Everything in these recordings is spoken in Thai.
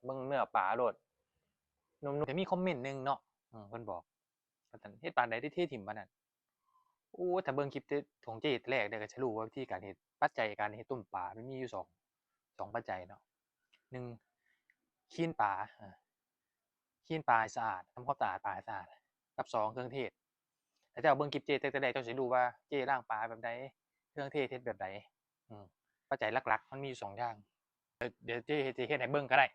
เบิ่งเนื้อปลาโลดนุ่มๆแต่มีคอมเมนต์หนึงเนาะเพิ่นบอกว่าซั่นเฮ็ดปานใดที่เทถิ่มปานนั้นโอ้ถ้าเบิ่งคลิปแต่ของเจ๊แต่แรกเนี่ยก็จะรู้ว่าวิธีการเฮ็ดปัจจัยการเฮ็ดต้มปลามันมีอยู่สองปัจจัยเนาะหนึ่งคลีนปลาคลีนปลาให้สะอาดทำความสะอาดปลาให้สะอาดกับสองเครื่องเทศถ้าเจ้าเบิ่งคลิปเจ๊แต่แรกเจ้าสิรู้ว่าเจ๊ล้างปลาแบบใดเครื่องเทศเฮ็ดแบบใดอืมปัจจัยหลักๆมันมีอยู่2อย่างเดี๋ยวเจ๊สิเฮ็ดให้เบิ่งก็ได้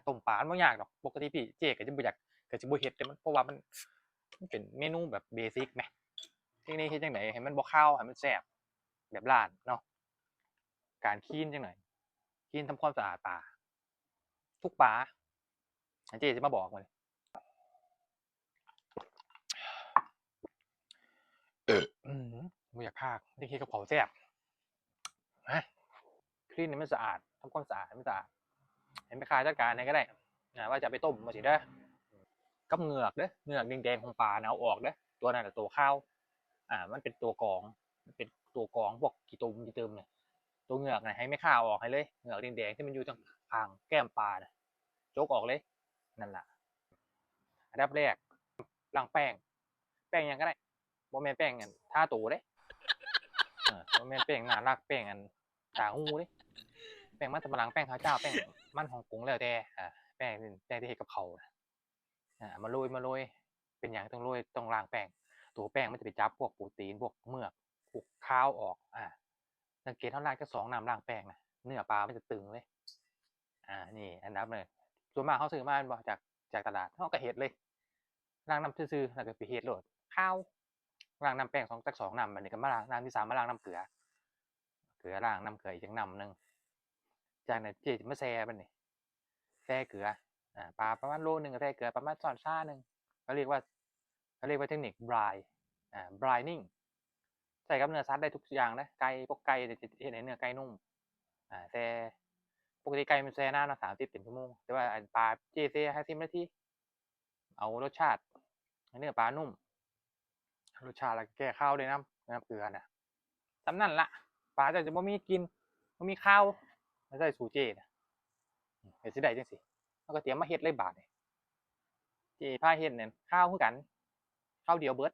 ต้มปลามันบ่ยากดอกปกติพี่เจ๊ก็จะบ่อยากก็สิบ่เฮ็ดแต่มันเพราะว่ามันเป็นเมนูแบบเบสิกแหมเทคนิคเฮ็ดจังไดให้มันบ่คาวให้มันแซ่บแบบร้านเนาะการคลีนจังได๋คลีนทำความสะอาดปลาทุกปลาเจ๊สิมาบอกมื้อนี้บ่อยากพากได้เฮ็ดกับข้าวแซ่บคลีนให้มันสะอาดทำความสะอาดให้มันสะอาดให้แม่ค้าจัดการให้ก็ได้ว่าจะเอาไปต้มจั่งซี้เด้อกับเหงือกเด้อเหงือกแดงๆของปลาน่ะเอาออกเด้อตัวนั้นน่ะตัวคาวมันเป็นตัวกรองมันเป็นตัวกรองพวกขี้ตุ่มขี้ตึมเนี่ยตัวเหงือกน่ะให้แม่ค้าเอาออกให้เลยเหงือกแดงๆที่มันอยู่ตรงข้างแก้มปลาน่ะโจกออกเลยนั่นล่ะอันดับแรกล้างแป้งหยังก็ได้บ่แม่นแป้งอันทาตัวเด้บ่แม่นแป้งน่ารักแป้งอันตางูเด้แป้งมันสำปะหลังแป้งข้าวเจ้าแป้งมันฮ่องกงแล้วแต่แป้งที่เฮ็ดกับข้าวน่ะมาโรยเป็นหยังต้องโรยต้องล้างแป้งตัวแป้งมันจะไปจับพวกโปรตีนพวกเมือกพวกคาวออกสังเกตเฮาล้างจัก2น้ำล้างแป้งน่ะเนื้อปลามันจะตึงเลยนี่อันดับเลยส่วนมากเฮาซื้อมาแม่นบ่จากตลาดเฮาก็เฮ็ดเลยล้างน้ำซื่อๆแล้วก็ไปเฮ็ดโลดคาวล้างน้ำแป้งจัก2น้ำบัดนี้ก็มาล้างน้ำที่3มาล้างน้ำเกลือล้างน้ำเกลืออีกจักน้ำหนึ่งจากนั้นเจ๊สิมาแช่บัดนี้แช่เกลือปลาประมาณโลนึงก็แช่เกลือประมาณช้อนชาหนึ่งเขาเรียกว่าเทคนิค brining ใส่กับเนื้อสัตว์ได้ทุกอย่างนะไก่พวกไก่เนี่ยจะเฮ็ดให้เนื้อไก่นุ่มแต่ปกติไก่มันแช่นานเนาะ30เป็นชั่วโมงแต่ว่าอันปลาเจ๊แช่ให้10นาทีเอารสชาติให้เนื้อปลานุ่มรสชาติแล้วก็แก้คาวด้วยน้ำเกลือน่ะส่ำนั้นล่ะปลาเจ้าจะบ่มีกลิ่นบ่มีคาวแล้วใส่สูตรเจ๊น่ะเฮ็ดสิได้จังซี่เราก็เตรียมมาเฮ็ดเลยบาดนี้เจ๊พาเฮ็ดนั่นคาวคือกันคาวเดียวเบิด